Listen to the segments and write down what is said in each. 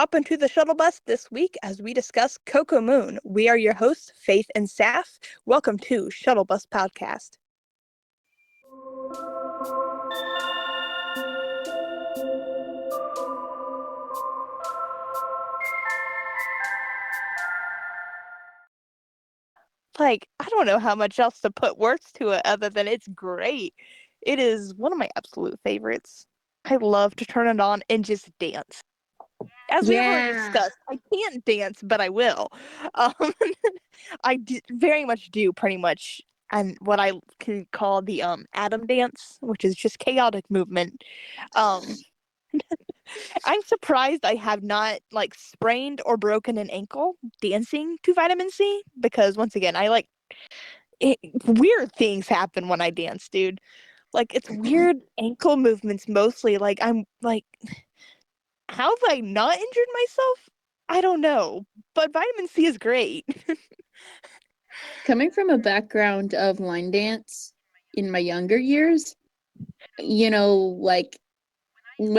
Hop into the shuttle bus this week as we discuss Coco Moon. We are your hosts, Faith and Sapph. Welcome to Shuttle Bus Podcast. I don't know how much else to put words to it other than it's great. It is one of my absolute favorites. I love to turn it on and just dance. As we have already discussed, I can't dance, but I will. Um, very much do, pretty much, and what I can call the atom dance, which is just chaotic movement. Um, I'm surprised I have not sprained or broken an ankle dancing to Vitamin C because once again, weird things happen when I dance, dude. It's weird ankle movements mostly. How have I not injured myself? I don't know, but vitamin C is great. Coming from a background of line dance in my younger years, when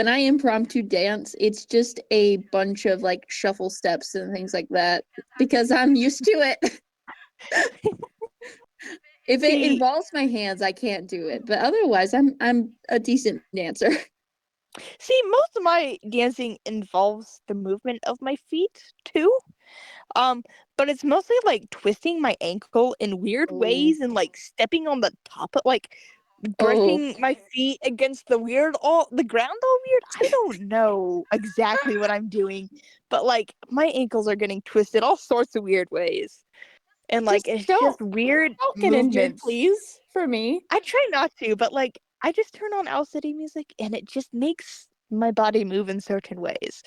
I impromptu dance, it's just a bunch of shuffle steps and things like that because I'm used to it. If it involves my hands, I can't do it, but otherwise I'm a decent dancer. See, most of my dancing involves the movement of my feet too. But it's mostly twisting my ankle in weird ways and stepping on the top of brushing my feet against the ground all weird. I don't know exactly what I'm doing, but my ankles are getting twisted all sorts of weird ways. And it's just weird don't get injured, please, for me. I try not to, but I just turn on Owl City music and it just makes my body move in certain ways.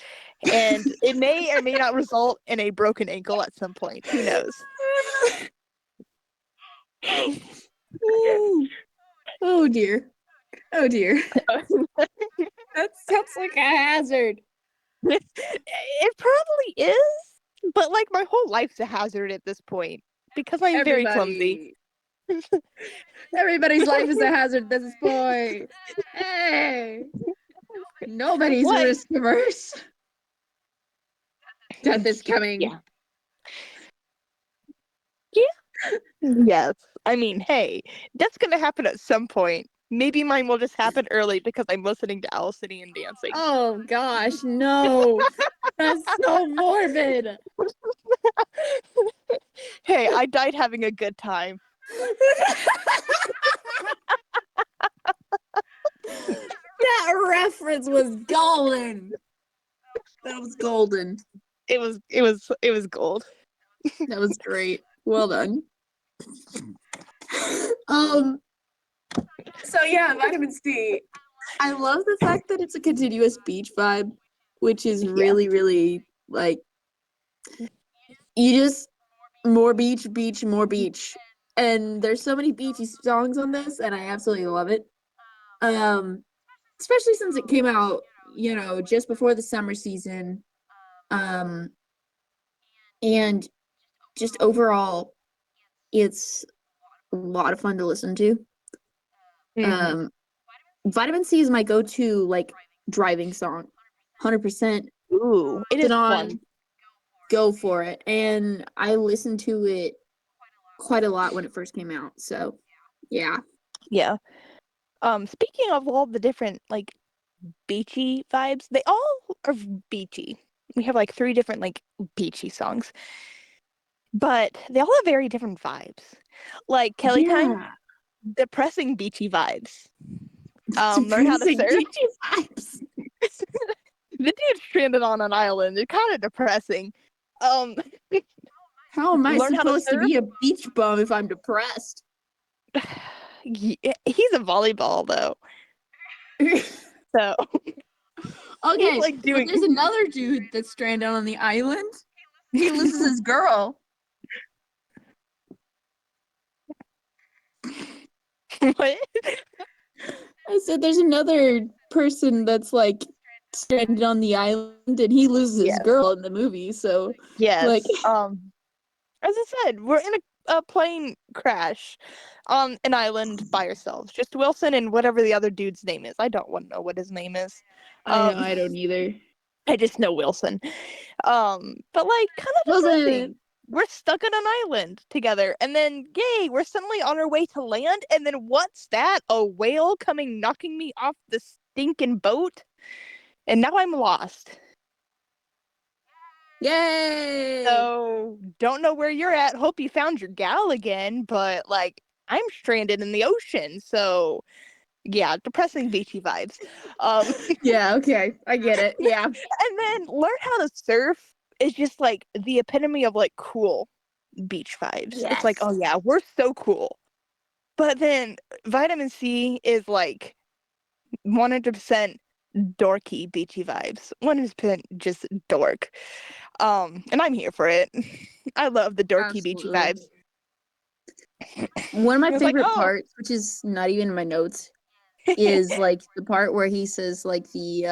And it may or may not result in a broken ankle at some point. Who knows? Oh dear. Oh dear. That sounds like a hazard. It probably is, but my whole life's a hazard at this point because I'm very clumsy. Everybody's life is a hazard at this point. Hey, nobody's risk averse. Death is coming. Yeah. Yes. I mean, hey, that's gonna happen at some point. Maybe mine will just happen early because I'm listening to Owl City and dancing. Oh gosh, no. That's so morbid. Hey, I died having a good time. That reference was golden. That was golden. It was gold. That was great. Well done. So yeah, vitamin C. I love the fact that it's a continuous beach vibe, which is really, really you just more beach, beach, more beach. And there's so many beachy songs on this, and I absolutely love it. Especially since it came out, just before the summer season. And just overall, it's a lot of fun to listen to. Mm-hmm. Vitamin C is my go-to driving song. 100%. Ooh, it is fun. Go for it. And I listened to it quite a lot when it first came out. So, yeah. Yeah. Speaking of all the different beachy vibes, they all are beachy. We have 3 different beachy songs. But they all have very different vibes. Kelly Time, depressing beachy vibes. Learn how to surf. Beachy vibes. The dude's stranded on an island. It's kind of depressing. How am I supposed to be a beach bum if I'm depressed? He's a volleyball though. So okay, there's another dude that's stranded on the island. He loses his girl. What? I said there's another person that's stranded on the island and he loses his girl in the movie. So yes, as I said, we're in a plane crash on an island by ourselves. Just Wilson and whatever the other dude's name is. I don't want to know what his name is. I don't either. I just know Wilson. But like kind of Wilson. depressing. We're stuck on an island together, and then yay, we're suddenly on our way to land, and then what's that? A whale coming knocking me off the stinking boat? And now I'm lost. Yay! So don't know where you're at. Hope you found your gal again, but like I'm stranded in the ocean, so yeah, depressing beachy vibes. Um Yeah, okay. I get it. Yeah. and then learn how to surf is just like the epitome of like cool beach vibes. It's like, Yes. oh yeah, we're so cool. But then vitamin C is like 100% dorky beachy vibes. 100% just dork. And I'm here for it. I love the dorky beachy Absolutely. vibes. One of my It's like, favorite oh, parts, which is not even in my notes, is like the part where he says like the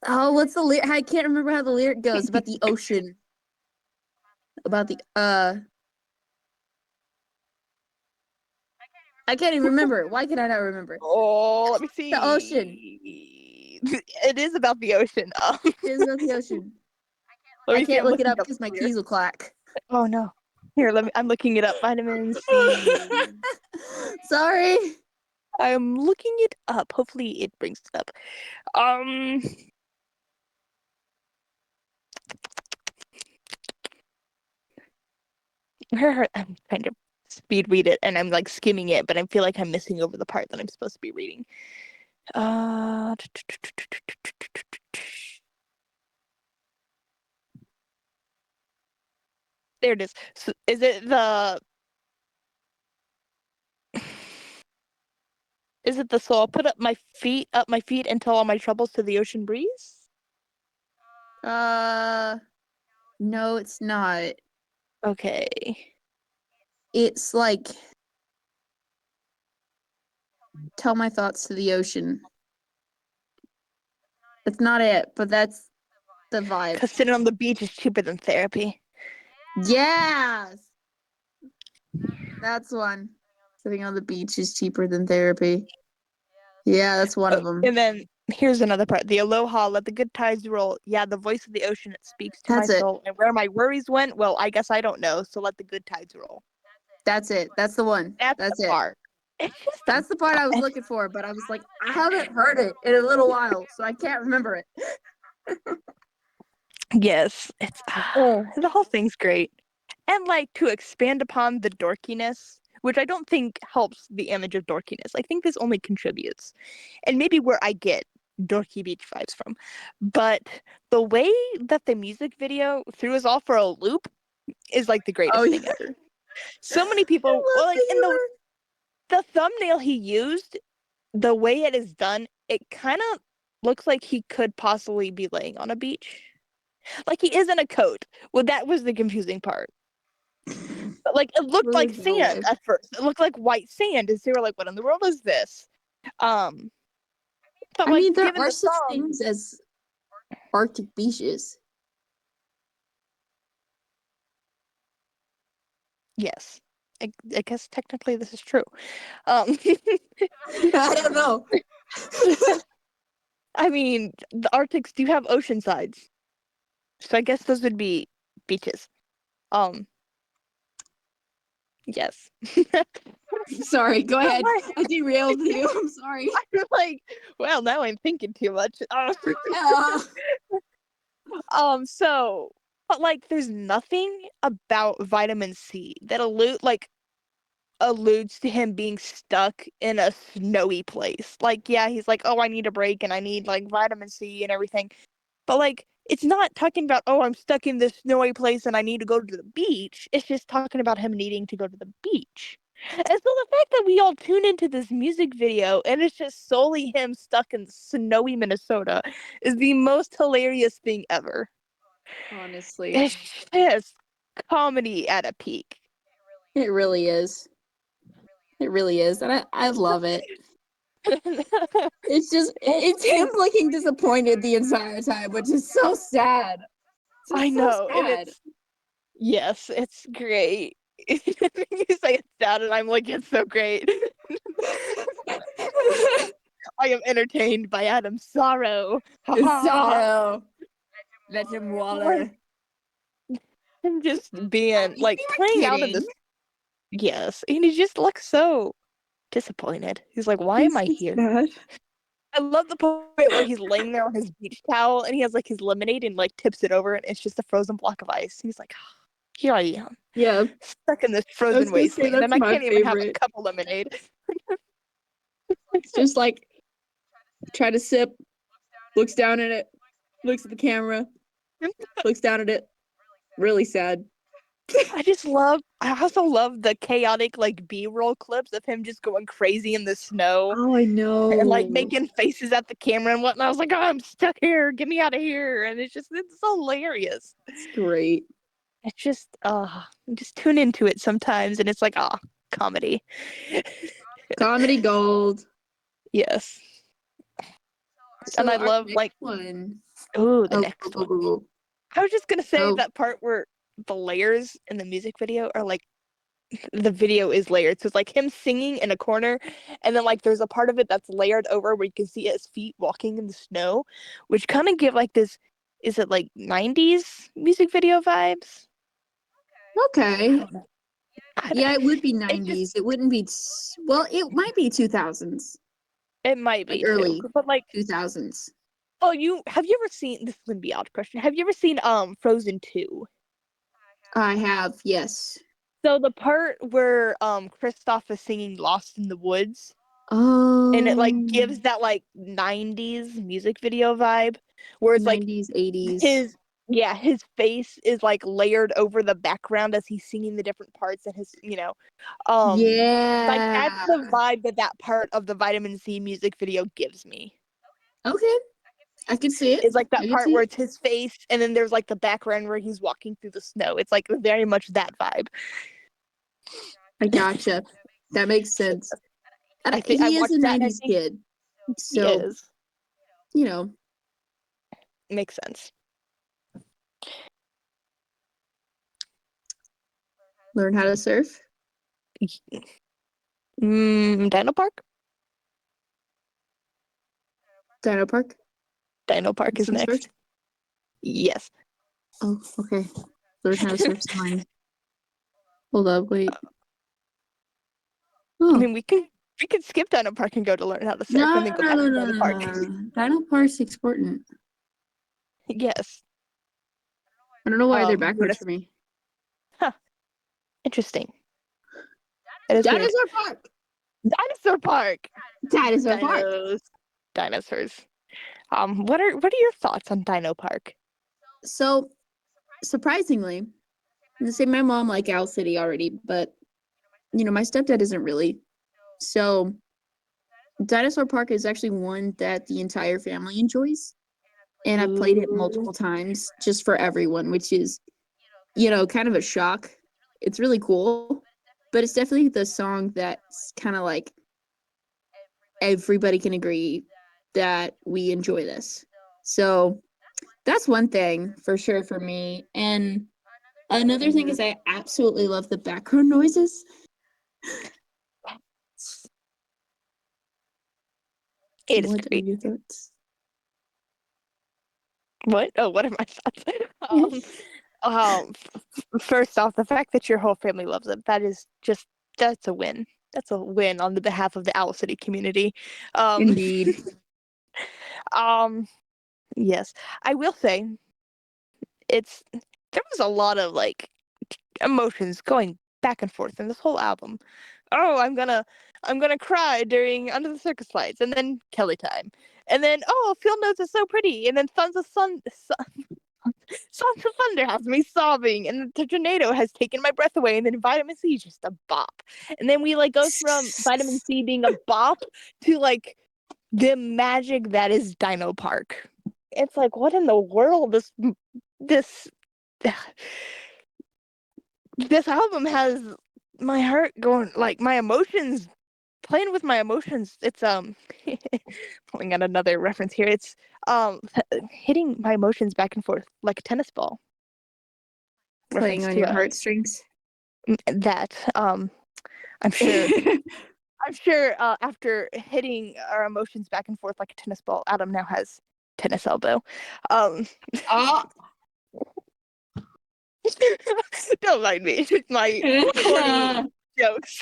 oh, what's the lyric? I can't remember how the lyric goes about the ocean. About the I can't even remember. Why can I not remember? oh, let me The ocean. see. It is about the ocean. It is about the ocean. Let I me see. can't I'm look it looking up it up because my here. keys will clack. Oh no. Here, let me. I'm looking it up. Vitamin C. Sorry. I'm looking it up. Hopefully, it brings it up. Um, I'm trying to speed read it, and I'm like skimming it, but I feel like I'm missing over the part that I'm supposed to be reading. Uh, there it is. So is it the? Is it the so I'll put up my feet and tell all my troubles to the ocean breeze? Uh, no, it's not. Okay. It's like tell my thoughts to the ocean. That's not it, but that's the vibe. Because sitting on the beach is cheaper than therapy. Yes, that's one. Sitting on the beach is cheaper than therapy. Yeah, that's one of them. And then here's another part. The aloha, let the good tides roll. Yeah, the voice of the ocean, it speaks to my That's it. soul. And where my worries went, well, I guess I don't know. So let the good tides roll. That's it. That's the one. That's the That's it. part. It's just That's the part I was looking for, but I was like, I haven't heard it in a little while, so I can't remember it. yes, it's Oh. the whole thing's great. And like to expand upon the dorkiness, which I don't think helps the image of dorkiness. I think this only contributes. And maybe where I get dorky beach vibes from. But the way that the music video threw us all for a loop is like the Oh greatest yeah. thing ever. So many I people, love well, like the in humor. the thumbnail he used, the way it is done, it kind of looks like he could possibly be laying on a beach. Like he is in a coat. Well, that was the confusing part. But like it looked like There's no sand way. at first. It looked like white sand, and so they were like, "What in the world is this?" Um, but I like mean, there given are the such song, things as Arctic beaches. yes, I guess technically this is true. Um, I don't know. I mean, the Arctics do have ocean sides, so I guess those would be beaches. Um, yes. Sorry, go But ahead. like, I derailed you. I'm sorry. I'm like, well, now I'm thinking too much. Uh, So, but like, there's nothing about vitamin C that alludes to him being stuck in a snowy place. Like, yeah, he's like, oh, I need a break and I need like vitamin C and everything. But like, it's not talking about, oh, I'm stuck in this snowy place and I need to go to the beach. It's just talking about him needing to go to the beach. And so the fact that we all tune into this music video and it's just solely him stuck in snowy Minnesota is the most hilarious thing ever. honestly, It's just comedy at a peak. it really is. It really is. And I love it. It's just, it's him looking disappointed the entire time, which is so sad. It's I just so know, and sad. it's great. You say it's sad, and I'm like, it's so great. I am entertained by Adam's sorrow. Sorrow. Let him wallow. Him just being like playing out in kidding. this. Yes, and he just looks so disappointed. He's like, "Why am I He's here?" sad. I love the point where he's laying there on his beach towel and he has like his lemonade and like tips it over and it's just a frozen block of ice. He's like, "Here I am, Yeah, stuck in this I was frozen gonna say wasteland, that's and I my can't even have a favorite. cup of lemonade." It's just like try to sip, looks down at it, looks at the camera, looks down at it. Really sad. I also love the chaotic like B-roll clips of him just going crazy in the snow Oh, I and like know. making faces at the camera and whatnot. I was like, "Oh, I'm stuck here. Get me out of here!" And it's hilarious. It's great. It's just tune into it sometimes, and it's like, comedy. Comedy gold. Yes, and So I our love next like, one. the Oh, go, next go, one. go, go. I was just gonna say Oh, that part where the layers in the music video are like the video is layered. So it's like him singing in a corner, and then like there's a part of it that's layered over where you can see his feet walking in the snow, which kind of give like this. Is it like 90s music video vibes? I okay. don't know. Yeah, it would be It just 90s. It wouldn't be, well, it might be 2000s, it might like be too, early but like, 2000s. oh, you have you ever seen? This is gonna be out of question. Have you ever seen Frozen 2? I have, yes. So the part where Kristoff is singing "Lost in the Woods," and it like gives Um, that like 90s music video vibe where it's like 90s, 80s. his his face is like layered over the background as he's singing the different parts and his um like that's Yeah. the vibe that that part of the Vitamin C music video gives me. Okay. I can see it. Is like I that can part see where it. it's his face and then there's like the background where he's walking through the snow. It's like very much that vibe. I gotcha. That makes So sense. And I think I he is a watched that and I 90s think kid. he So, is. you know, Makes sense. learn how to surf. Dino Park? Dino Park. Dino Park is Comes next. first. Yes. Oh, okay. Learn how to surf's mine. Hold up, wait. I Oh. mean, we could skip Dino Park and go to learn how to surf, and No, then go no, back no, to no, Dino no, Park. no. Dino Park's important. Yes. I don't know why they're You wanna? backwards for me. Huh. Interesting. It is weird. Dinosaur Park. Dinosaur Park. Dinosaur Park. Dinos. Dinosaurs. What are your thoughts on Dino Park? So, surprisingly, I'm gonna say my mom like Owl City already, but my stepdad isn't really. So, Dinosaur Park is actually one that the entire family enjoys. And I've played it Ooh. multiple times just for everyone, which is, kind of a shock. It's really cool, but it's definitely the song that's kind of like everybody can agree that we enjoy this. So that's one thing for sure for me. And another thing is I absolutely love the background noises. It is What are great. your thoughts? What? Oh, what are my thoughts? Um, First off, the fact that your whole family loves it, that's a win. That's a win on the behalf of the Owl City community. Um, Indeed. um, yes, I will say it's there was a lot of like emotions going back and forth in this whole album. Oh, I'm gonna cry during Under the Circus Lights, and then Kelly Time, and then Field Notes is so pretty, and then Sons of Thunder has me sobbing, and the tornado has taken my breath away, and then Vitamin C is just a bop, and then we like go from Vitamin C being a bop to like the magic that is Dino Park. It's like, what in the world? This this album has my heart going, like my emotions, playing with my emotions. It's pulling out another reference here. It's hitting my emotions back and forth like a tennis ball. Playing Reference on to your heartstrings. that I'm sure I'm sure after hitting our emotions back and forth like a tennis ball, Adam now has tennis elbow. Um, Oh. don't mind me. It's my corny jokes.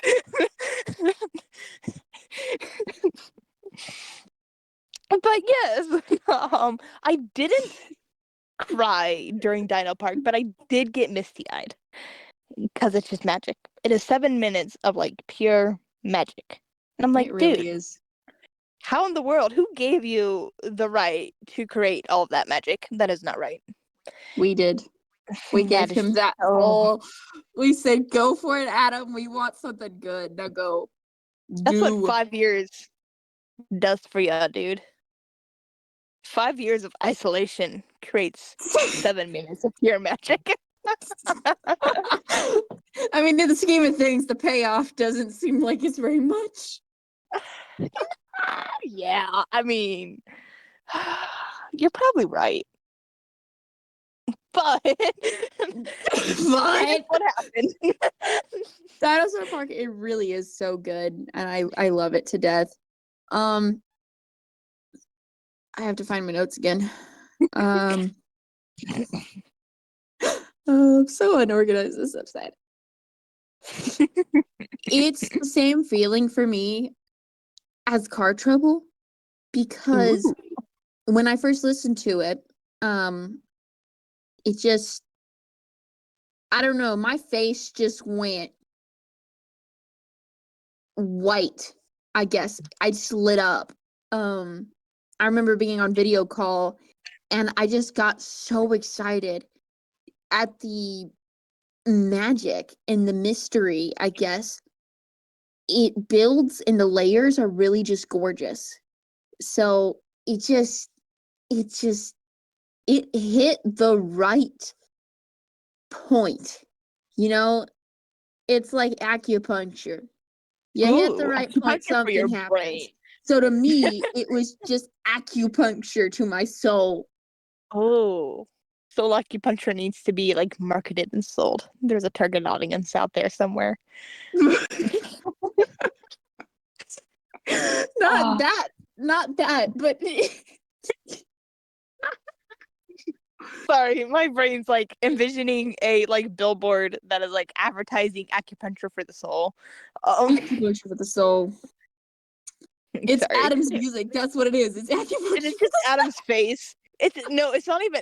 But yes, I didn't cry during Dino Park, but I did get misty eyed because it's just magic. It is 7 minutes of like pure magic. And I'm like, It really dude, is. how in the world? Who gave you the right to create all of that magic? That is not right. We did. We gave That is him that whole. We said, "Go for it, Adam. We want something good. Now go that's what do." 5 years does for you, dude. 5 years of isolation creates 7 minutes of pure magic. I mean, in the scheme of things, the payoff doesn't seem like it's very much. Yeah, I mean, you're probably right. But But what happened? Dinosaur Park, it really is so good, and I love it to death. I have to find my notes again. I'm so unorganized this upside. It's the same feeling for me as Car Trouble because Ooh. when I first listened to it, it just, I don't know, my face just went white, I guess. I just lit up. I remember being on video call and I just got so excited at the magic and the mystery, I guess. It builds and the layers are really just gorgeous. So it hit the right point. You know, it's like acupuncture. You hit the Ooh, right point, acupuncture for something your happens. brain. So to me, it was just acupuncture to my soul. Oh, so acupuncture needs to be like marketed and sold. There's a Target audience out there somewhere. not Oh, that, not that, but sorry, my brain's like envisioning a like billboard that is like advertising acupuncture for the soul. acupuncture for the soul. It's Sorry. Adam's music. That's what it is. It's And acupuncture it's for just Adam's face. It's no, it's not even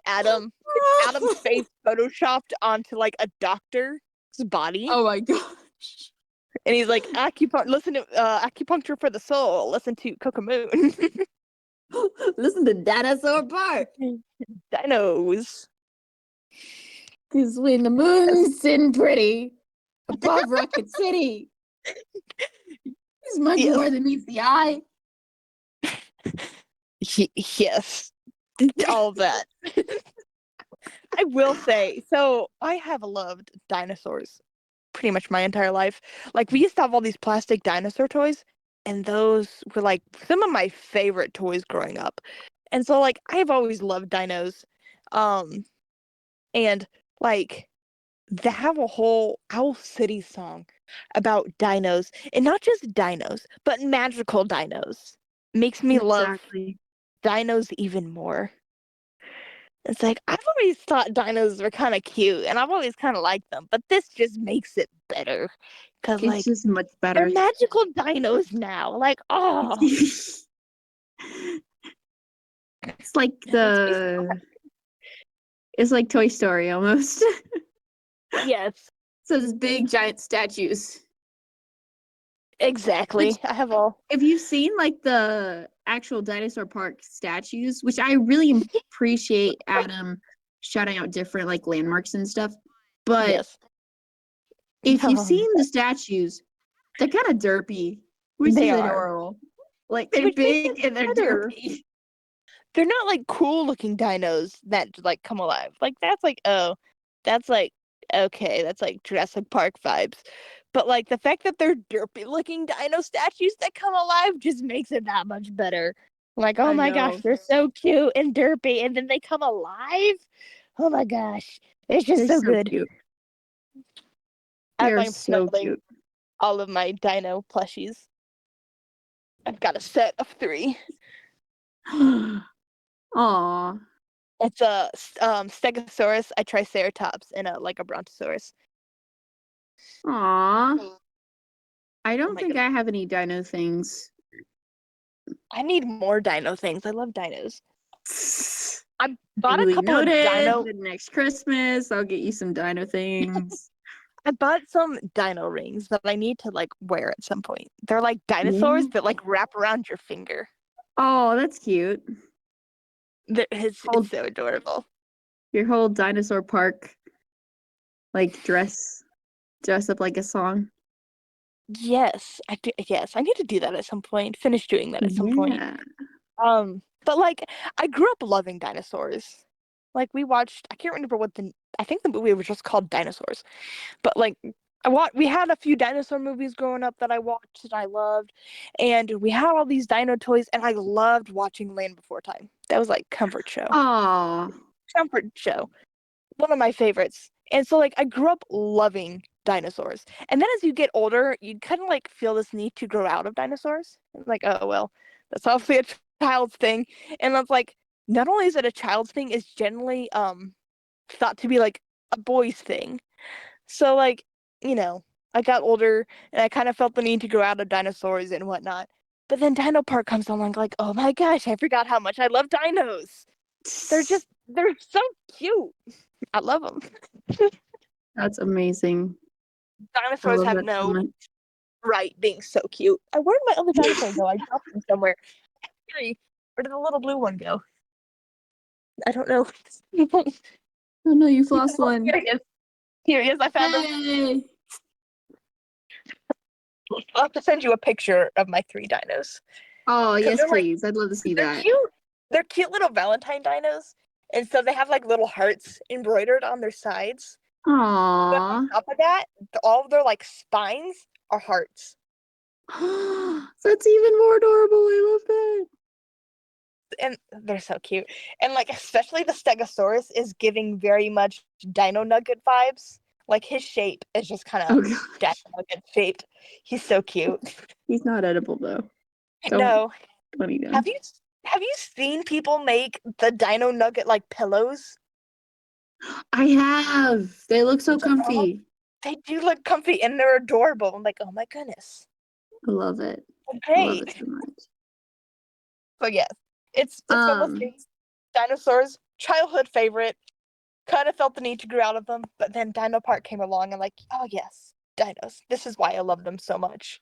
Adam. It's Adam's the face photoshopped onto like a doctor's body. Oh my gosh. And he's like, listen to acupuncture for the soul. Listen to Coco Moon. Listen to Dinosaur Park. Dinos. Because when the moon's sitting pretty above Rocket City, there's much Yes. more than meets the eye. Yes. All of that. I will say, so I have loved dinosaurs pretty much my entire life. Like we used to have all these plastic dinosaur toys, and those were like some of my favorite toys growing up. And so like I've always loved dinos. Um and like they have a whole Owl City song about dinos, and not just dinos, but magical dinos. Makes me love Exactly. dinos even more. It's like I've always thought dinos were kind of cute, and I've always kind of liked them, but this just makes it better because It's like just much they're better. magical dinos now. Like oh, It's like it makes me so happy. it's like Toy Story almost. Yes, So there's big giant statues. Which exactly. I have all if you've seen like the actual dinosaur park statues, which I really appreciate Adam shouting out different like landmarks and stuff. But yes. if you've seen the statues, they're kind of derpy, which They is are, adorable. Like they're which makes it big and they're better. derpy. They're not like cool looking dinos that like come alive. Like that's like oh, that's like okay, that's like Jurassic Park vibes. But like the fact that they're derpy looking dino statues that come alive just makes it that much better. Like oh I my gosh, know. they're so cute and derpy, and then they come alive. Oh my gosh, it's just They're so so good. cute. I'm They're like so snuggling. cute. all of my dino plushies. I've got a set of 3. Aw. It's a Stegosaurus, a Triceratops, and a Brontosaurus. Aw. I Oh don't my think goodness. I have any dino things. I need more dino things. I love dinos. I bought a Duly couple of noted. dino. The next Christmas, I'll get you some dino things. I bought some dino rings that I need to like wear at some point. They're like dinosaurs Yeah. that like wrap around your finger. Oh, that's cute. It's Whole, so adorable. your whole dinosaur park, like dress up like a song. Yes, I do. Yes, I need to do that at some point. Finish doing that at some point. Yeah. But like I grew up loving dinosaurs. Like we watched. I can't remember what the. I think the movie was just called Dinosaurs. But like we had a few dinosaur movies growing up that I watched and I loved, and we had all these dino toys, and I loved watching Land Before Time. That was like Aw. comfort show, one of my favorites. And so like I grew up loving dinosaurs, and then as you get older, you kind of like feel this need to grow out of dinosaurs. It's like, oh well, that's obviously a child's thing, and it's like not only is it a child's thing, it's generally thought to be like a boy's thing. So like, you know, I got older and I kind of felt the need to grow out of dinosaurs and whatnot. But then Dino Park comes along, like, oh my gosh, I forgot how much I love dinos. They're so cute. I love them. That's amazing. I Dinosaurs love have that so no much. right being so cute. Where did my other dinosaur go? I dropped him somewhere. Where did the little blue one go? I don't know. Oh no, you've lost one. Here he is. Here he is. I found him. Hey. I'll have to send you a picture of my 3 dinos. Oh, Because yes, they're like, please. I'd love to see they're that. cute. They're cute little Valentine dinos. And so they have like little hearts embroidered on their sides. But Aw. on top of that, all of their like spines are hearts. That's even more adorable. I love that. And they're so cute. And like especially the Stegosaurus is giving very much Dino Nugget vibes. Like his shape is just kind of Oh god. Dino Nugget shaped. He's so cute. He's not edible though. Don't No. put him Have down. you have you seen people make the Dino Nugget like pillows? I have. They look so Oh, comfy. they do look comfy and they're adorable. I'm like, oh my goodness. I love it. I love it Great. so much. But yes, it's one of those Um, things. Dinosaurs, childhood favorite. Kind of felt the need to grow out of them, but then Dino Park came along and like, oh yes, dinos. This is why I love them so much.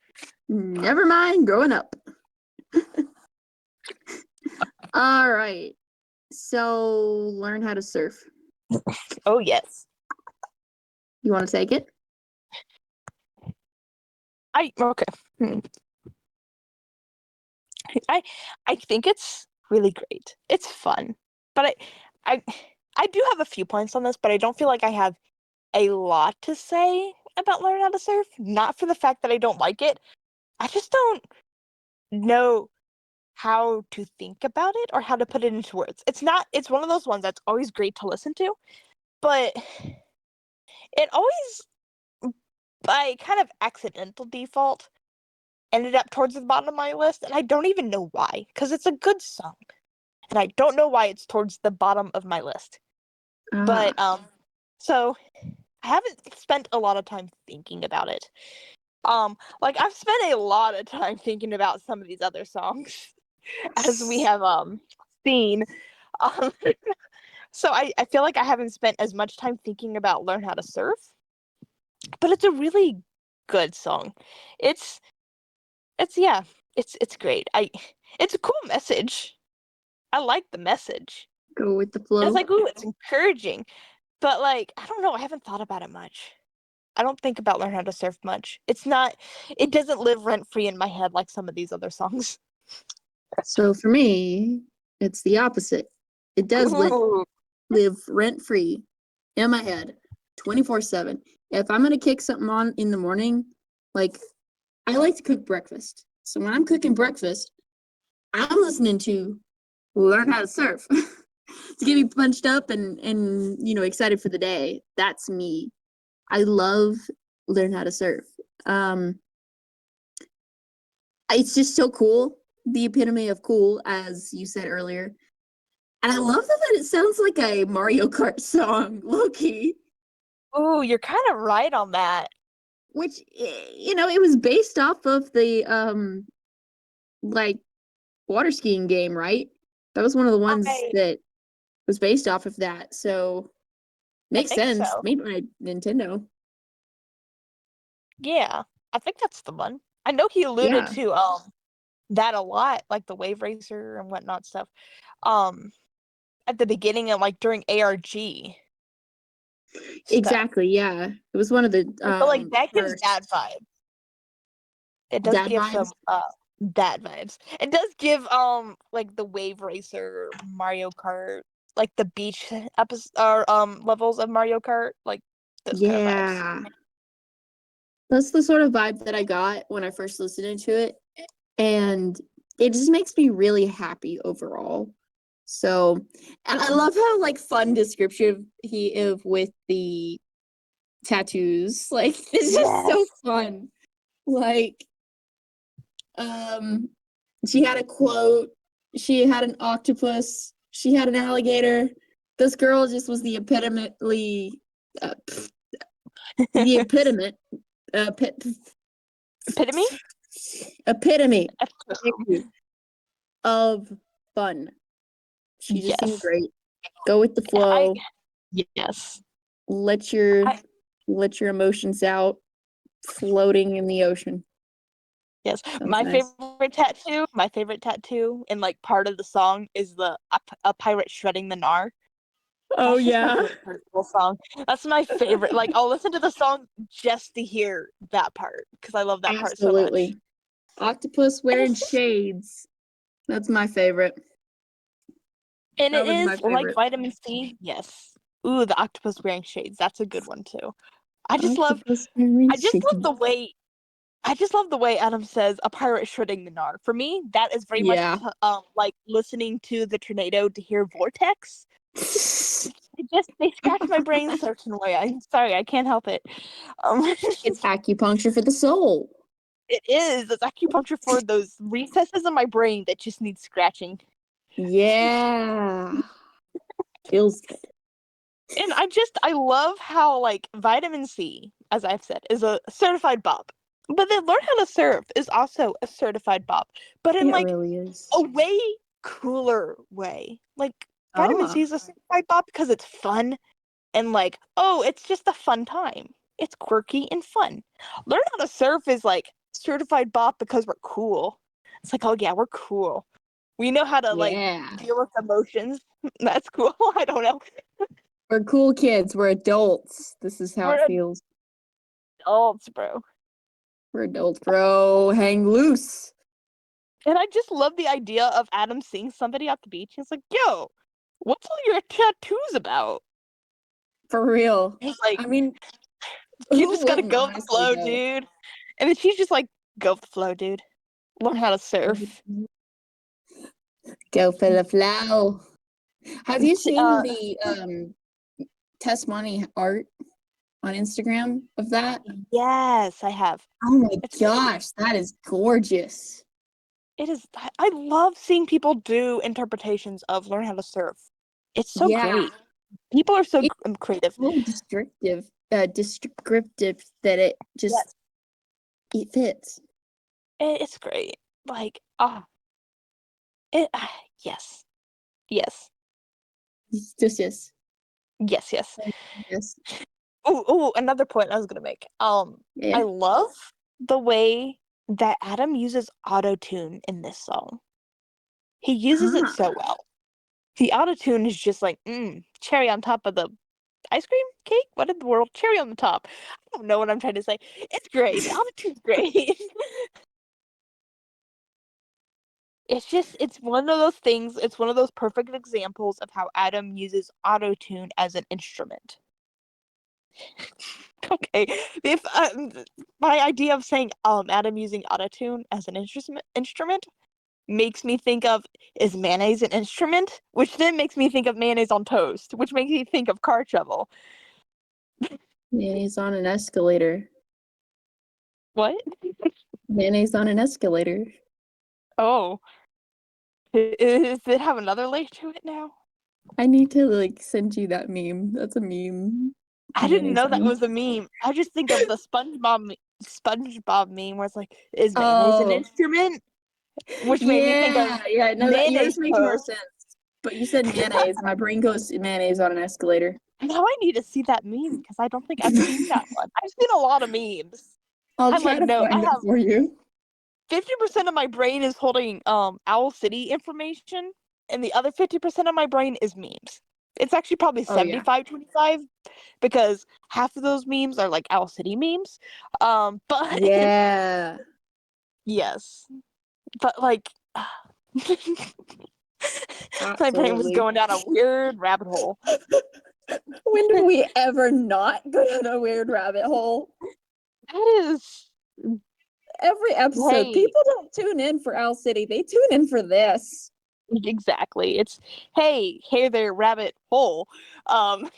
never mind growing up. All right. So learn how to surf. Oh yes. You want to take it? I okay. Hmm. I I think it's really great. It's fun. But I I do have a few points on this, but I don't feel like I have a lot to say about learning how to surf. Not for the fact that I don't like it. I just don't know how to think about it or how to put it into words. It's one of those ones that's always great to listen to, but it always by kind of accidental default ended up towards the bottom of my list, and I don't even know why, because it's a good song. And I don't know why it's towards the bottom of my list. Ah, But so I haven't spent a lot of time thinking about it. Like I've spent a lot of time thinking about some of these other songs, as we have seen. Um, so I feel like I haven't spent as much time thinking about learn how to surf, but it's a really good song. It's it's yeah, it's great. It's a cool message. I like the message. go with the It's flow. like, ooh, it's encouraging. But like, I don't know, I haven't thought about it much. I don't think about learn how to surf much. It doesn't live rent free in my head like some of these other songs. So for me, it's the opposite. It does Ooh. live rent free in my head 24/7. If I'm going to kick something on in the morning, like I like to cook breakfast. So when I'm cooking breakfast, I'm listening to Learn How to Surf to get me punched up and excited for the day. That's me. I love Learn How to Surf. It's just so cool. The epitome of cool, as you said earlier. And I love that it sounds like a Mario Kart song, low-key. Oh, you're kind of right on that. Which, it was based off of the like water skiing game, right? That was one of the ones I that was based off of that. So I makes think sense. so. Made by Nintendo. Yeah, I think that's the one. I know he alluded Yeah, to that a lot, like the Wave Racer and whatnot stuff. Um, at the beginning and like during ARG stuff. exactly. Yeah. It was one of the I feel like that gives dad first vibes. It does dad give some vibes. dad vibes. It does give like the Wave Racer, Mario Kart, like the beach episode or levels of Mario Kart, like those kind of vibes. Yeah. That's the sort of vibe that I got when I first listened to it. And it just makes me really happy overall. So, and I love how like fun descriptive he is with the tattoos. Like it's just so Yes. fun. Like, um, she had a quote, she had an octopus, she had an alligator. This girl just was the uh, the epitome, uh, Epitome? epitome of fun. She just seemed Yes. great. Go with the I flow. yes. Let your I let your emotions out, floating in the ocean. yes. That was nice. My favorite tattoo and like part of the song is the a pirate shredding the gnar. Oh That's just my yeah, favorite part of the whole song. That's my favorite. Like I'll listen to the song just to hear that part because I love that part so much. absolutely. Octopus And wearing it's just shades. That's my favorite. and That it was my is like favorite. vitamin C. Yes. Ooh, the octopus wearing shades. That's a good one too. I just love Octopus wearing I just love shades. the way I just love the way Adam says a pirate shredding the gnar. For me, that is very much Yeah. like listening to the tornado to hear vortex. They scratch my brain a certain way. I'm sorry, I can't help it. Um, It's acupuncture for the soul. it is. It's acupuncture for those recesses in my brain that just need scratching. Yeah. Feels good. And I love how like vitamin C, as I've said, is a certified bop. But then learn how to surf is also a certified bop, but in It like really is. a way cooler way. Like vitamin Oh, C is a certified bop because it's fun and like, oh, it's just a fun time. It's quirky and fun. Learn how to surf is like certified bop because we're cool. It's like, oh yeah, we're cool. We know how to like yeah. deal with emotions. That's cool. I don't know. We're cool kids. We're adults. This is how it We're feels. adults, bro. We're adults, bro. Hang loose. And I just love the idea of Adam seeing somebody at the beach. He's like, yo, what's all your tattoos about? For real. He's like, I mean, you who just gotta wouldn't, go with the honestly, flow, though? dude. And then she's just like, go with the flow, dude. Learn how to surf. Go for the flow. Have you seen Uh, the testimony art on Instagram of that? yes, I have. Oh my It's great. gosh, that is gorgeous. It is. I love seeing people do interpretations of learn how to surf. It's so Yeah, great. People are so it's creative. so descriptive that it just Yes, it fits. it's great. Like, it. Yes, yes, It's just yes. yes, yes. Yes. Oh, another point I was gonna make. Yeah. I love the way that Adam uses auto tune in this song. He uses it Huh. so well. The auto tune is just like, cherry on top of the ice cream cake. What in the world? Cherry on the top. I don't know what I'm trying to say. It's great. The auto tune's great. It's one of those things. It's one of those perfect examples of how Adam uses auto tune as an instrument. Okay, if my idea of saying Adam using autotune as an instrument makes me think of is mayonnaise an instrument, which then makes me think of mayonnaise on toast, which makes me think of car shovel. Yeah, he's on an escalator. What? Mayonnaise on an escalator. Oh, does it have another layer to it now? I need to like send you that meme. That's a meme. I didn't Mayonnaise know that on. was a meme. I just think of the SpongeBob meme where it's like, is mayonnaise an Oh, instrument? Which made me think of yeah. No, that yours mayonnaise makes more toast. sense. But you said mayonnaise. My brain goes to mayonnaise on an escalator. Now I need to see that meme because I don't think I've seen that one. I've seen a lot of memes. I'll I try like to no, I find it have for you. 50% of my brain is holding Owl City information, and the other 50% of my brain is memes. It's actually probably Oh yeah. 75-25 because half of those memes are like Owl City memes. But Yeah. yes, but like my brain was Absolutely. going down a weird rabbit hole. When do we ever not go down a weird rabbit hole? That is, Every episode, hey, people don't tune in for Owl City. They tune in for this. exactly. It's hey there, rabbit hole. Um,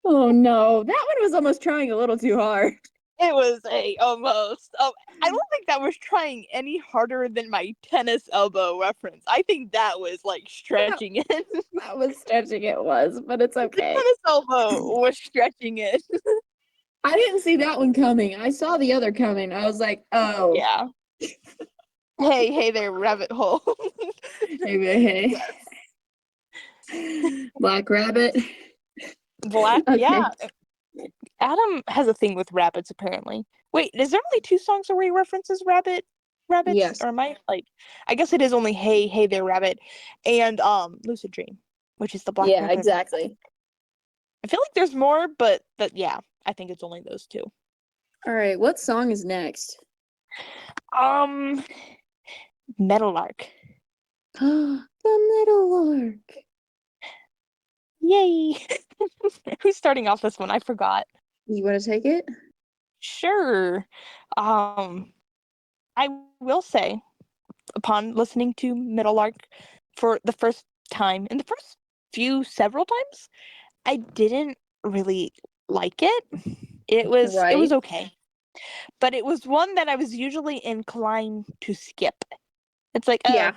Oh no, that one was almost trying a little too hard. it was a almost. Oh, I don't think that was trying any harder than my tennis elbow reference. I think that was like That, stretching it. The that was stretching it was, but it's okay. tennis elbow was stretching it. I didn't see that one coming. I saw the other coming. I was like, oh, Yeah. Hey there, rabbit hole. hey, Yes. hey. Black Rabbit. Black. Okay. Yeah. Adam has a thing with rabbits, apparently. Wait, is there only two songs where he references rabbits? Yes. Or am I like I guess it is only Hey There Rabbit and Lucid Dream, which is the Black Yeah, Rabbit. exactly. I feel like there's more, but yeah, I think it's only those two. All right, what song is next? Um Meadowlark. The Meadowlark. Yay. Who's starting off this one? I forgot. You want to take it? Sure. Um I will say upon listening to Meadowlark for the first time in the first few several times, I didn't really like it. It was Right. okay. But it was one that I was usually inclined to skip. It's like, oh, Yeah.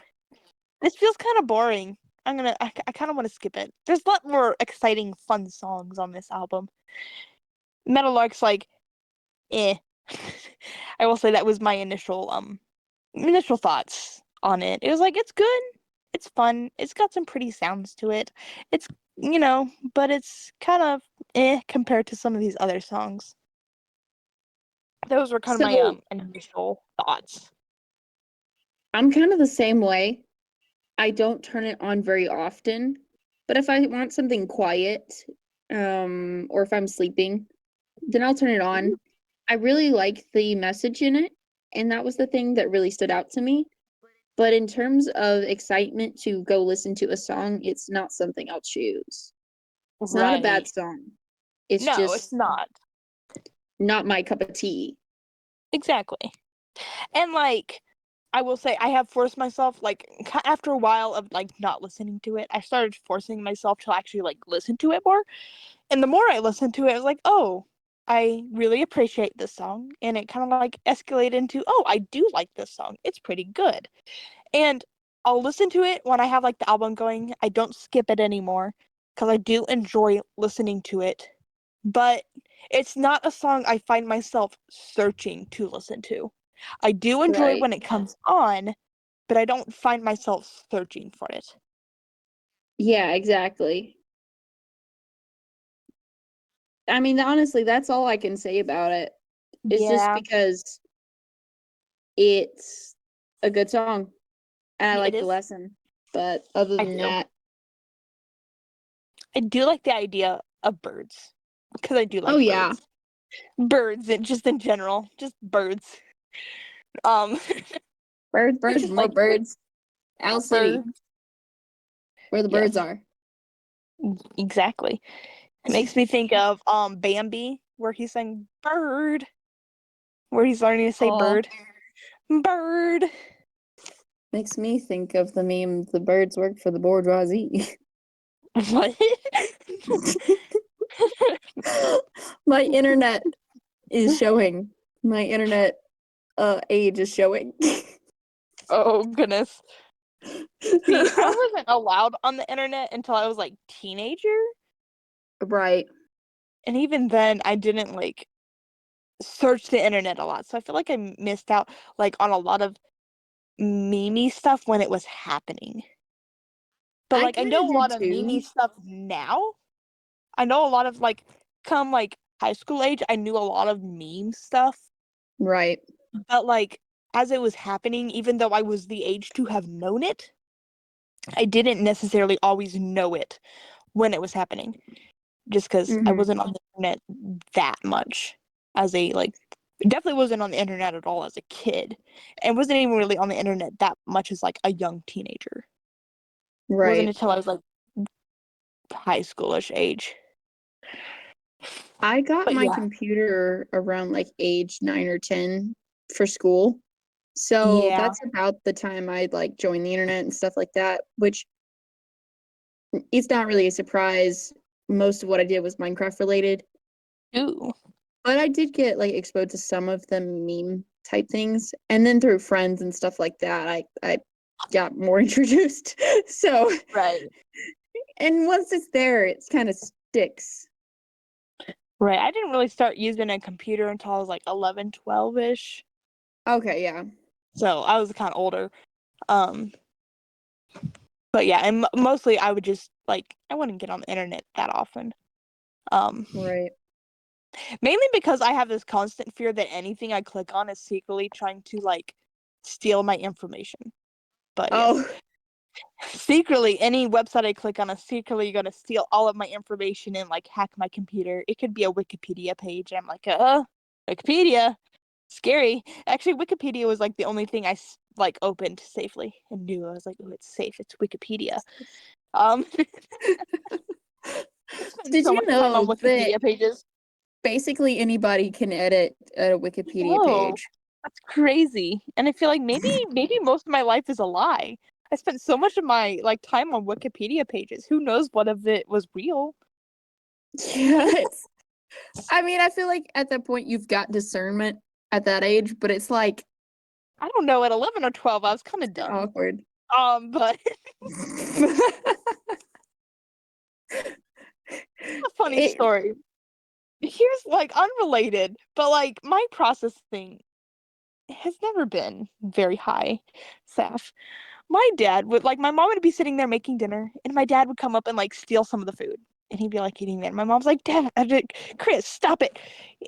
this feels kind of boring. I kind of want to skip it. There's a lot more exciting, fun songs on this album. Meadowlark's like, eh. I will say that was my initial thoughts on it. It was like it's good, it's fun, it's got some pretty sounds to it. It's but it's kind of compared to some of these other songs. Those were kind of my So initial thoughts. I'm kind of the same way. I don't turn it on very often, but if I want something quiet, or if I'm sleeping, then I'll turn it on. I really like the message in it, and that was the thing that really stood out to me. But in terms of excitement to go listen to a song, it's not something I'll choose. It's not a bad Right. song. It's No, it's just not. not my cup of tea. Exactly. And like I will say I have forced myself like after a while of like not listening to it, I started forcing myself to actually like listen to it more. And the more I listened to it, I was like, "Oh, I really appreciate this song." And it kind of like escalated into, "Oh, I do like this song. It's pretty good." And I'll listen to it when I have like the album going. I don't skip it anymore because I do enjoy listening to it. But it's not a song I find myself searching to listen to. I do enjoy Right. when it comes on, but I don't find myself searching for it. Yeah, exactly. I mean, honestly, that's all I can say about it. It's just Yeah, because it's a good song and I it like the is. lesson. But other I than do. that, I do like the idea of birds because I do oh like yeah, birds. Birds, and just in general, just birds. Um, birds, just more like birds. Owl City, birds. where the birds Yes, are. exactly. It makes me think of Bambi, where he sang bird, where he's learning to say Aw, bird, bird. makes me think of the meme, the birds work for the bourgeoisie. What? My internet is showing My internet age is showing. Oh, goodness. See, I wasn't allowed on the internet until I was like teenager. Right. And even then, I didn't like search the internet a lot. So I feel like I missed out like on a lot of meme stuff when it was happening. But I like I kind of know a did lot of meme too. stuff now. I know a lot of like come like high school age, I knew a lot of meme stuff. Right. But like as it was happening, even though I was the age to have known it, I didn't necessarily always know it when it was happening. Just because I Hmm. wasn't on the internet that much as a like definitely wasn't on the internet at all as a kid and wasn't even really on the internet that much as like a young teenager. It wasn't Right. until I was like high schoolish age. I got But my yeah. computer around like age 9 or 10 for school. So Yeah. that's about the time I'd like join the internet and stuff like that, which it's not really a surprise. Most of what I did was Minecraft related, Ooh. but I did get like exposed to some of the meme type things. And then through friends and stuff like that, I got more introduced. So, Right. and once it's there, it's kind of sticks. Right. I didn't really start using a computer until I was like 11, 12-ish. Okay, yeah. So I was kind of older. Um, but yeah, and mostly I would just like I wouldn't get on the internet that often. Um, Right. Mainly because I have this constant fear that anything I click on is secretly trying to like steal my information. But yes, Oh, secretly any website I click on is secretly gonna steal all of my information and like hack my computer. It could be a Wikipedia page. And I'm like, Wikipedia, scary. Actually, Wikipedia was like the only thing like opened safely and knew I was like, oh, it's safe. It's Wikipedia. I spent did so you much time on know that Wikipedia pages. basically anybody can edit a Wikipedia No, page? that's crazy. And I feel like maybe most of my life is a lie. I spent so much of my like time on Wikipedia pages. Who knows what of it was real? Yeah, I mean, I feel like at that point you've got discernment at that age, but it's like I don't know. At 11 or 12, I was kind of dumb. awkward. But a funny It, story. Here's like unrelated, but like my processing has never been very high, Sapph. My dad would like my mom would be sitting there making dinner, and my dad would come up and like steal some of the food, and he'd be like eating it. And my mom's like, "Dad, Chris, stop it!"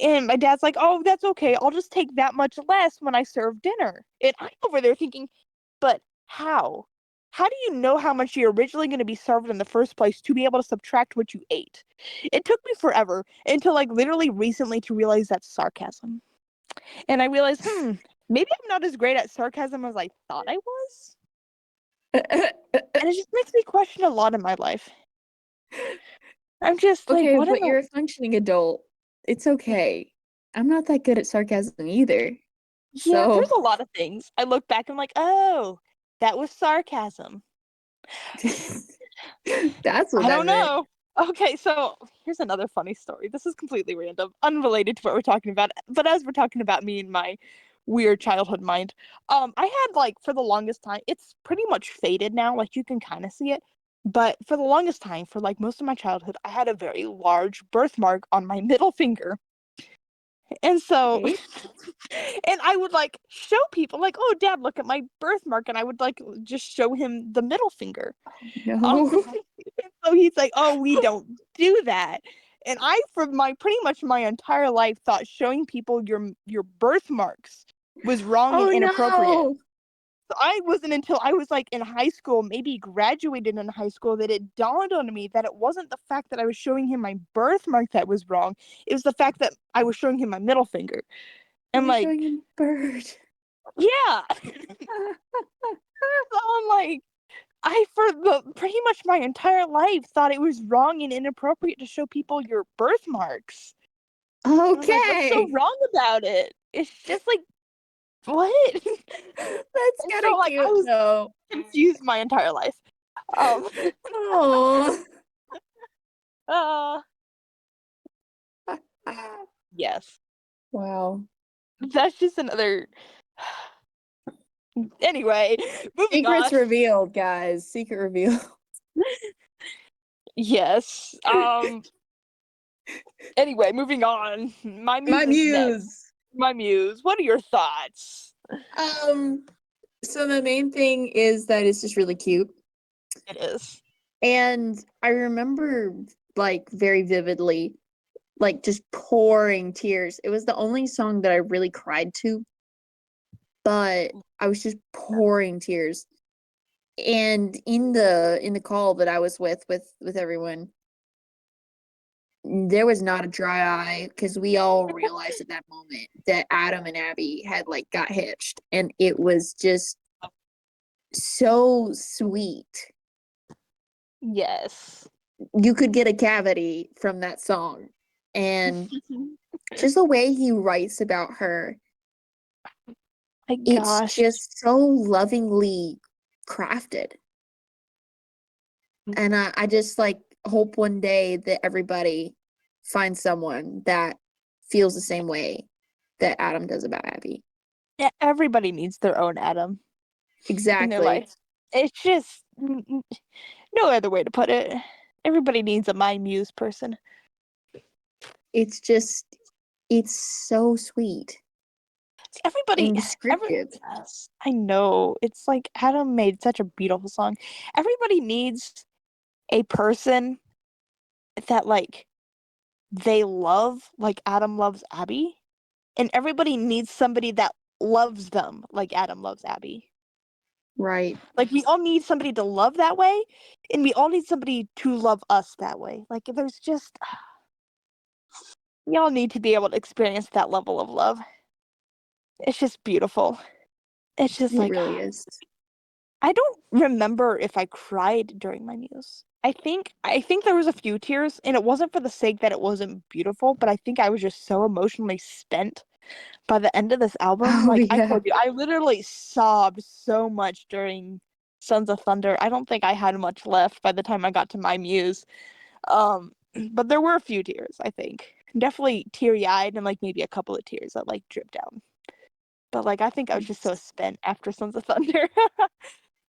And my dad's like, "Oh, that's okay. I'll just take that much less when I serve dinner." And I'm over there thinking, "But how? How do you know how much you're originally going to be served in the first place to be able to subtract what you ate?" It took me forever until like literally recently to realize that's sarcasm, and I realized, maybe I'm not as great at sarcasm as I thought I was. And it just makes me question a lot in my life. I'm just like, okay, what in but the you're a functioning adult. It's okay. I'm not that good at sarcasm either. yeah, So there's a lot of things. I look back and I'm like, oh, that was sarcasm. that's what I that don't meant. know. Okay, so here's another funny story. This is completely random, unrelated to what we're talking about. But as we're talking about me and my weird childhood mind, I had like for the longest time, it's pretty much faded now, like you can kind of see it. But for the longest time, for like most of my childhood, I had a very large birthmark on my middle finger. And so, Okay. and I would like show people, like, oh, dad, look at my birthmark. And I would like just show him the middle finger. No. So he's like, oh, we don't do that. And I, for my pretty much my entire life, thought showing people your birthmarks was wrong and Oh inappropriate. no. So I wasn't until I was like in high school, maybe graduated in high school, that it dawned on me that it wasn't the fact that I was showing him my birthmark that was wrong. It was the fact that I was showing him my middle finger. You And were like, showing him a bird. yeah. So I'm like, I for the pretty much my entire life thought it was wrong and inappropriate to show people your birthmarks. And I'm like, what's so Okay. wrong about it? It's just like what? That's And kind so of like I cute was though. confused my entire life. Um Oh. uh yes. Wow. That's just another. Anyway, moving Secrets on. revealed, guys. Secret reveal. Yes. Anyway, moving on. My My muse is next. muse. My muse. What are your thoughts? Um, so the main thing is that it's just really cute. It is. And I remember like very vividly, like just pouring tears. It was the only song that I really cried to, but I was just pouring tears. And in the call that I was with everyone, there was not a dry eye because we all realized at that moment that Adam and Abby had like got hitched, and it was just so sweet. Yes. You could get a cavity from that song. And just the way he writes about her, My it's gosh. just so lovingly crafted. And I just like hope one day that everybody finds someone that feels the same way that Adam does about Abby. Yeah, everybody needs their own Adam in their Exactly. life. It's just no other way to put it. Everybody needs a my muse person. It's just, it's so sweet Everybody, and every descriptive. yes, I know. It's like Adam made such a beautiful song. Everybody needs a person that like they love, like Adam loves Abby, and everybody needs somebody that loves them like Adam loves Abby. Right. Like we all need somebody to love that way, and we all need somebody to love us that way. Like there's just we all need to be able to experience that level of love. It's just beautiful. It's just It like really is. I don't remember if I cried during my muse. I think there was a few tears, and it wasn't for the sake that it wasn't beautiful, but I think I was just so emotionally spent by the end of this album. Oh Like I yeah. told you, I literally sobbed so much during Sons of Thunder. I don't think I had much left by the time I got to my muse. Um, but there were a few tears, I think. Definitely teary-eyed and like maybe a couple of tears that like dripped down. But like I think I was just so spent after Sons of Thunder.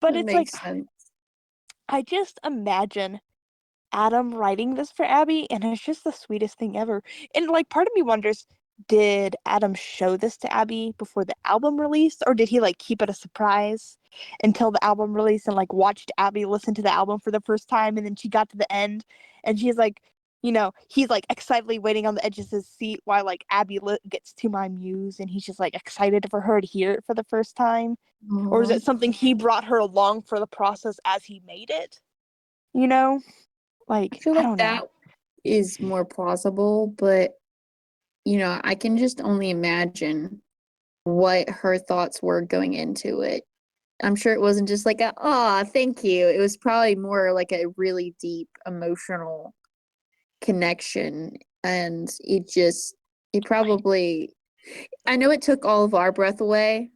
But That it's like makes sense. I just imagine Adam writing this for Abby, and it's just the sweetest thing ever. And like part of me wonders, did Adam show this to Abby before the album released, or did he like keep it a surprise until the album released and like watched Abby listen to the album for the first time, and then she got to the end and she's like, he's like excitedly waiting on the edge of his seat while like Abby gets to my muse, and he's just like excited for her to hear it for the first time. Or is Aw. it something he brought her along for the process as he made it? You know? I Like, feel I like don't know. that is more plausible, but I can just only imagine what her thoughts were going into it. I'm sure it wasn't just like thank you. It was probably more like a really deep emotional connection. And it probably, I know it took all of our breath away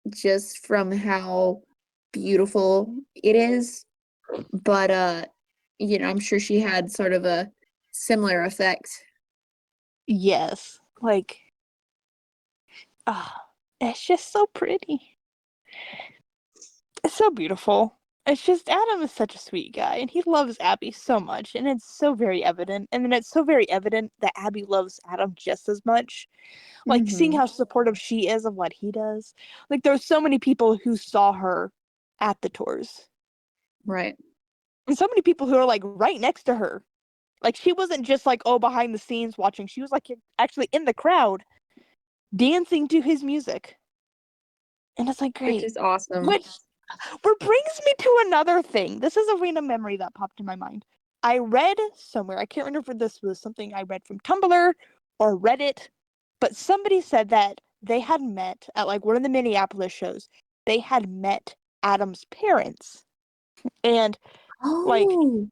just from how beautiful it is, but I'm sure she had sort of a similar effect. Yes. Like, ah, it's just so pretty. It's so beautiful. It's just Adam is such a sweet guy, and he loves Abby so much, and it's so very evident. And then it's so very evident that Abby loves Adam just as much. Like seeing Mm-hmm. how supportive she is of what he does. Like there's so many people who saw her at the tours, Right. and so many people who are like right next to her. Like she wasn't just like behind the scenes watching. She was like actually in the crowd dancing to his music. And it's like Which great. is awesome. Which brings me to another thing. This is a random memory that popped in my mind. I read somewhere, I can't remember if this was something I read from Tumblr or Reddit, but somebody said that they had met at like one of the Minneapolis shows. They had met Adam's parents. And like Oh,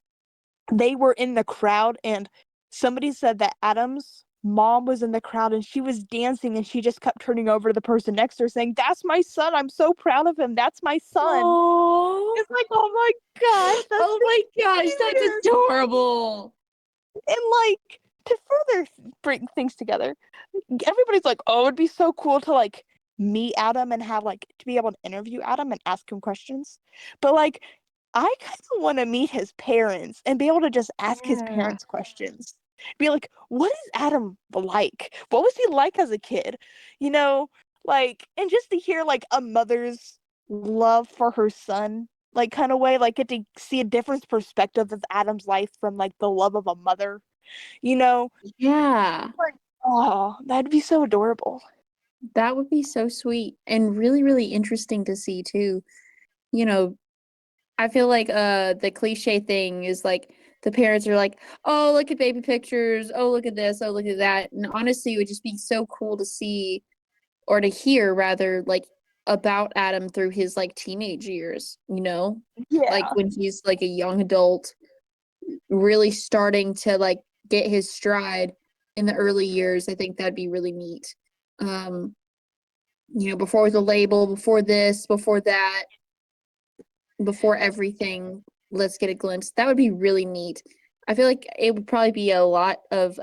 they were in the crowd, and somebody said that Adam's mom was in the crowd and she was dancing, and she just kept turning over to the person next to her saying, "That's my son. I'm so proud of him. That's my son." oh, It's like, oh my gosh, that's oh the my gosh, that's cutest. adorable. And like to further bring things together, everybody's like, oh, it'd be so cool to like meet Adam and have like to be able to interview Adam and ask him questions. But like, I kind of want to meet his parents and be able to just ask his Yeah. parents questions. Be like, what is Adam like? What was he like as a kid? You know, like, and just to hear like a mother's love for her son, like kind of way, like get to see a different perspective of Adam's life from like the love of a mother, you know? Yeah. Like, oh, that'd be so adorable. That would be so sweet and really, really interesting to see too. You know, I feel like the cliche thing is like the parents are like, "Oh, look at baby pictures. Oh, look at this. Oh, look at that." And honestly, it would just be so cool to see or to hear rather like about Adam through his like teenage years, you know? Like Yeah. when he's like a young adult, really starting to like get his stride in the early years. I think that'd be really neat. Um, before the label, before this, before that, before everything, let's get a glimpse. That would be really neat. I feel like it would probably be a lot of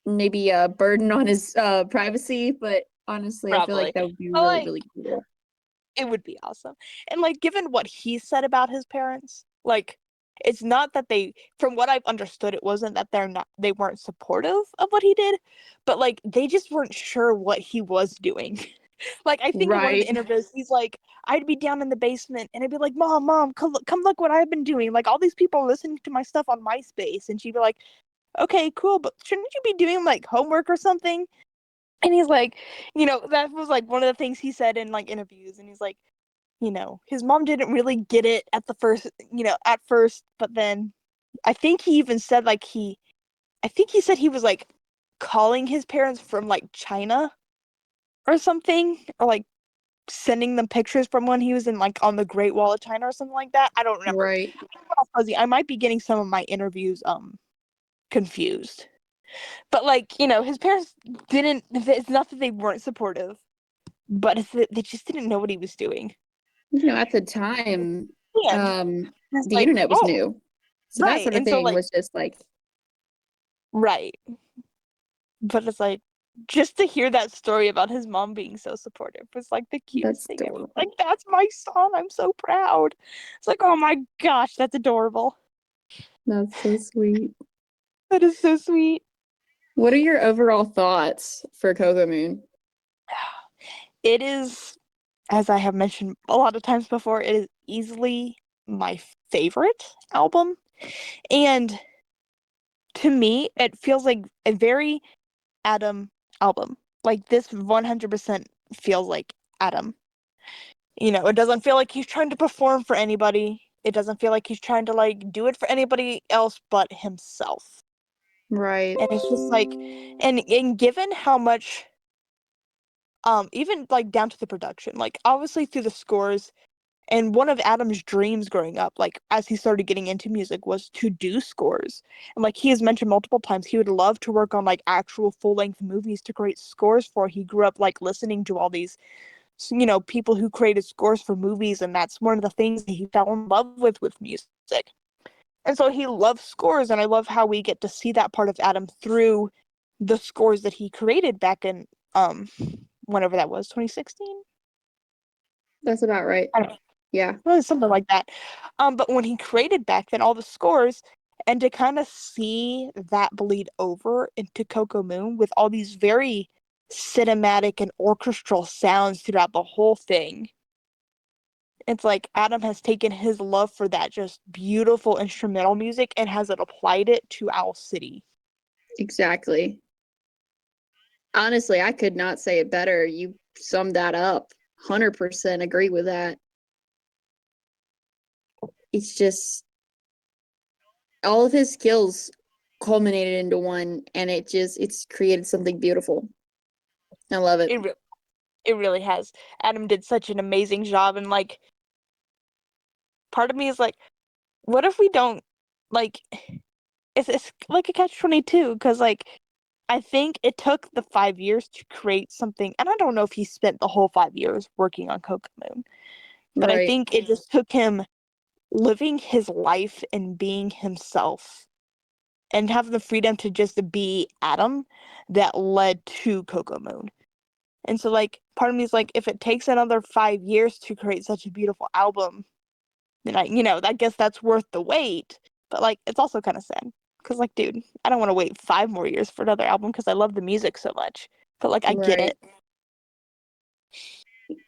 maybe a burden on his privacy, but honestly, I feel like Probably. that would be But really, like really cool. it would be awesome. And like given what he said about his parents, like it's not that they from what I've understood it wasn't that they weren't supportive of what he did, but like they just weren't sure what he was doing. Like I think in one of the Right. interviews he's like I'd be down in the basement and I'd be like, Mom, come look what I've been doing. Like all these people are listening to my stuff on MySpace. And she'd be like, okay, cool, but shouldn't you be doing like homework or something? And he's like, that was like one of the things he said in like interviews. And he's like, his mom didn't really get it at first, but then I think he even said like I think he said he was like calling his parents from like China or something, or like sending them pictures from when he was in like on the Great Wall of China or something like that. I don't remember. Right. Fuzzy. I might be getting some of my interviews confused. But like, his parents didn't it's not that they weren't supportive, but it's that they just didn't know what he was doing. At the time, And it's the like, internet was oh, new. So that right. sort of And so thing like was just like, right. But it's like just to hear that story about his mom being so supportive was like the cutest that's thing ever. Like adorable. that's my son. I'm so proud. It's like, oh my gosh, that's adorable. That's so sweet. That is so sweet. What are your overall thoughts for Coco Moon? It is, as I have mentioned a lot of times before, it is easily my favorite album. And to me, it feels like a very Adam album. Like this 100% feels like Adam. It doesn't feel like he's trying to perform for anybody. It doesn't feel like he's trying to like do it for anybody else but himself. Right. And it's just like and given how much even like down to the production, like obviously through the scores and one of Adam's dreams growing up, like as he started getting into music, was to do scores. And like he has mentioned multiple times, he would love to work on like actual full-length movies to create scores for. He grew up like listening to all these people who created scores for movies, and that's one of the things that he fell in love with music. And so he loves scores, and I love how we get to see that part of Adam through the scores that he created back in whenever that was, 2016. That's about right. I don't Yeah. know, something like that. But when he created back then all the scores, and to kind of see that bleed over into Coco Moon with all these very cinematic and orchestral sounds throughout the whole thing, it's like Adam has taken his love for that just beautiful instrumental music and has it applied it to Owl City. Exactly. Honestly, I could not say it better. You summed that up. 100% agree with that. It's just all of his skills culminated into one, and it's created something beautiful. I love it. It re- it really has. Adam did such an amazing job, and like part of me is like, what if we don't like? It's like a catch-22 because like I think it took the 5 years to create something, and I don't know if he spent the whole 5 years working on Coco Moon, but I Right. think it just took him living his life and being himself and have the freedom to just be Adam that led to Coco Moon. And so like part of me is like if it takes another 5 years to create such a beautiful album, then I guess that's worth the wait. But like it's also kind of sad. Cause like, dude, I don't want to wait 5 more years for another album because I love the music so much. But like I get Right. it.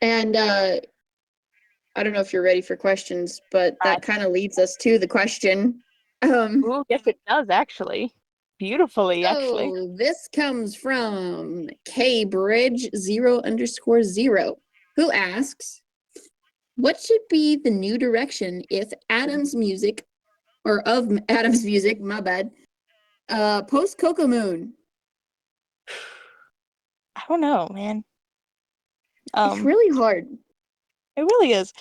And I don't know if you're ready for questions, but Uh, that kind of leads us to the question. Um, Ooh, yes it does actually. Beautifully, actually. so this comes from K Bridge 0_0, who asks, what should be the new direction if Adam's music, or of Adam's music, my bad, post Coco Moon? I don't know, man. It's Um, really hard. it really is.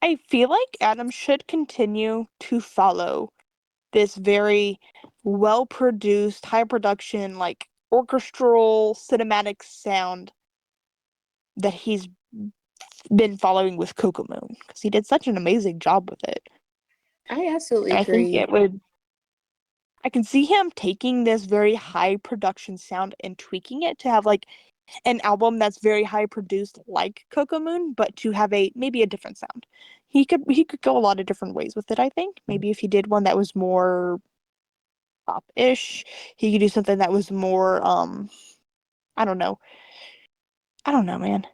I feel like Adam should continue to follow this very well produced, high production, like orchestral, cinematic sound that he's been following with Coco Moon because he did such an amazing job with it. I absolutely And I think agree. I can see him taking this very high production sound and tweaking it to have like an album that's very high produced like Coco Moon, but to have maybe a different sound. He could go a lot of different ways with it, I think. Maybe if he did one that was more pop-ish, he could do something that was more I don't know. I don't know, man.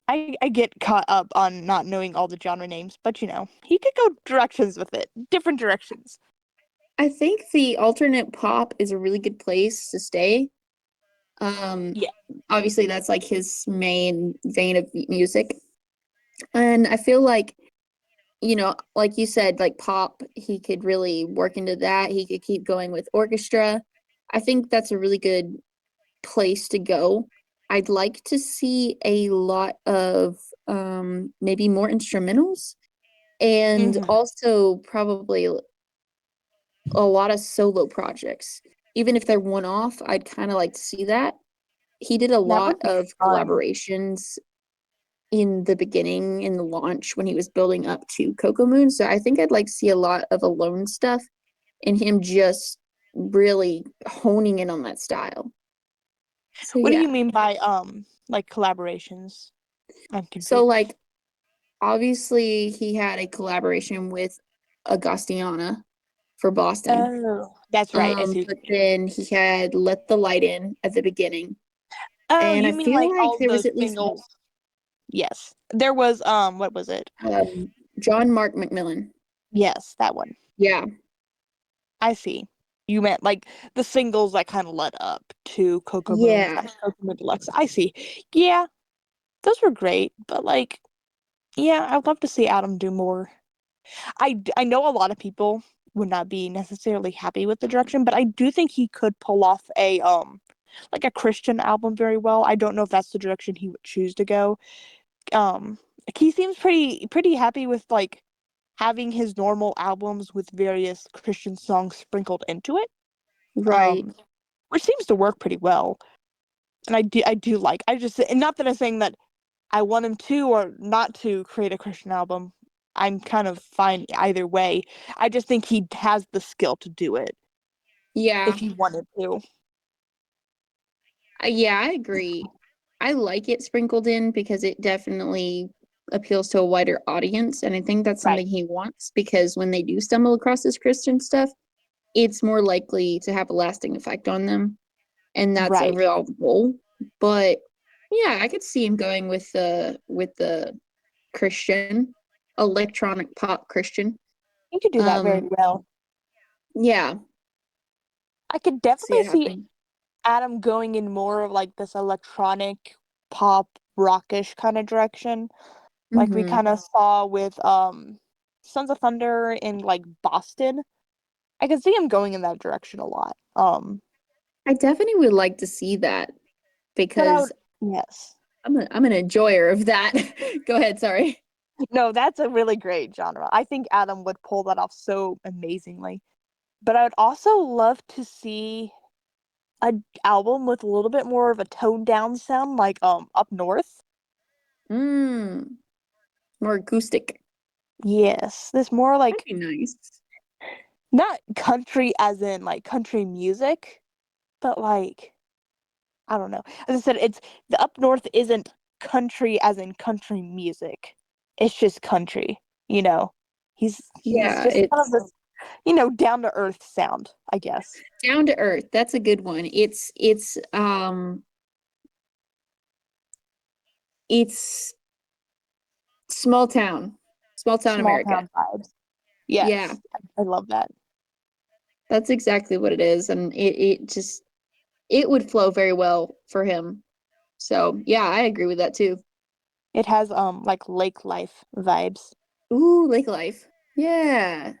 I get caught up on not knowing all the genre names, but he could go directions with it, different directions. I think the alternate pop is a really good place to stay. Um, Yeah. Obviously that's like his main vein of music. And I feel like, like you said, like pop, he could really work into that. He could keep going with orchestra. I think that's a really good place to go. I'd like to see a lot of maybe more instrumentals and Mm-hmm. also probably a lot of solo projects. Even if they're one off, I'd kind of like to see that. He did a That lot would be of fun. collaborations in the beginning, in the launch when he was building up to Coco Moon. So I think I'd like to see a lot of alone stuff and him just really honing in on that style. So What do yeah. you mean by like collaborations? I'm So confused. like obviously he had a collaboration with Augustiana for Boston. Oh, that's right. I see what But you mean. then he had Let the Light In at the beginning. Oh, And I you mean feel like like all there was those at least singles? Yes. There was what was it? John Mark McMillan. Yes, that one. Yeah. I see. You meant like the singles that kind of led up to Coco Moon Yeah. slash Coco Moon Deluxe. I see. Yeah, those were great, but like, yeah, I'd love to see Adam do more. I know a lot of people would not be necessarily happy with the direction, but I do think he could pull off a like a Christian album very well. I don't know if that's the direction he would choose to go. Like, he seems pretty happy with like having his normal albums with various Christian songs sprinkled into it. Right. Um, which seems to work pretty well. And I do like I just and not that I'm saying that I want him to or not to create a Christian album. I'm kind of fine either way. I just think he has the skill to do it Yeah. if he wanted to. Yeah, I agree. I like it sprinkled in because it definitely appeals to a wider audience. And I think that's Right. something he wants because when they do stumble across this Christian stuff, it's more likely to have a lasting effect on them. And that's a Right. real goal. But yeah, I could see him going with the Christian, electronic pop Christian. He could do that very Um, well. yeah, I could see definitely it see happening. Adam going in more of like this electronic pop rockish kind of direction. Like we Hmm. kind of saw with Sons of Thunder in like Boston. I could see him going in that direction a lot. I definitely would like to see that But I would, because yes. I'm an enjoyer of that. Go ahead, sorry. No, that's a really great genre. I think Adam would pull that off so amazingly. But I would also love to see a album with a little bit more of a toned down sound, like Up North. Mm, more acoustic. Yes, this more That'd like be nice. not country as in like country music, but like I don't know. As I said, it's the up north isn't country as in country music. It's just country, you know. He's Yeah, just kind of it's this, down to earth sound, I guess. down to earth. That's a good one. It's small town Small America. town vibes. Yeah, Yes. I love that. that's exactly what it is, and it would flow very well for him. So yeah, I agree with that too. It has like lake life vibes. Ooh, lake life. Yeah,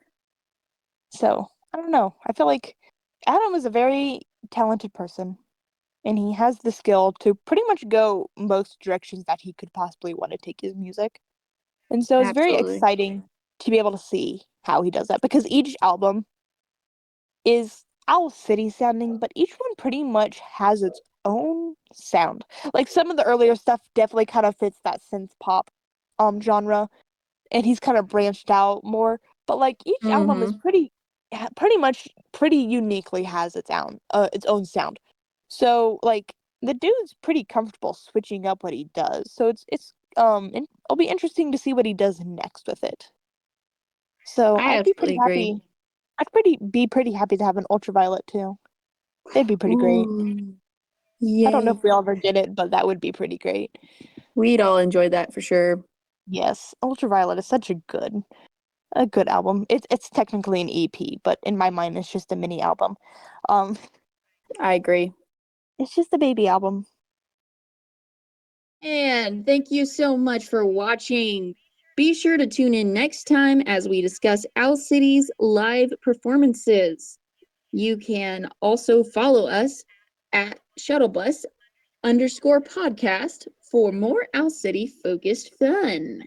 So, I don't know. I feel like Adam is a very talented person and he has the skill to pretty much go most directions that he could possibly want to take his music. And so it's very absolutely. exciting to be able to see how he does that because each album is Owl City sounding, but each one pretty much has its own sound. Like some of the earlier stuff definitely kind of fits that synth pop genre, and he's kind of branched out more. But like each album is Mm-hmm. pretty much pretty uniquely has its own sound. So like the dude's pretty comfortable switching up what he does. So it'll be interesting to see what he does next with it. So I absolutely agree. Be pretty happy to have an ultraviolet too. They'd be pretty great. Ooh, I don't know yay. if we'll ever get it, but that would be pretty great. We'd all enjoy that for sure. Yes, Ultraviolet is such a good album. It's technically an EP, but in my mind it's just a mini album. Um I agree. it's just a baby album. And thank you so much for watching. Be sure to tune in next time as we discuss Owl City's live performances. You can also follow us at shuttlebus_podcast for more Owl City focused fun.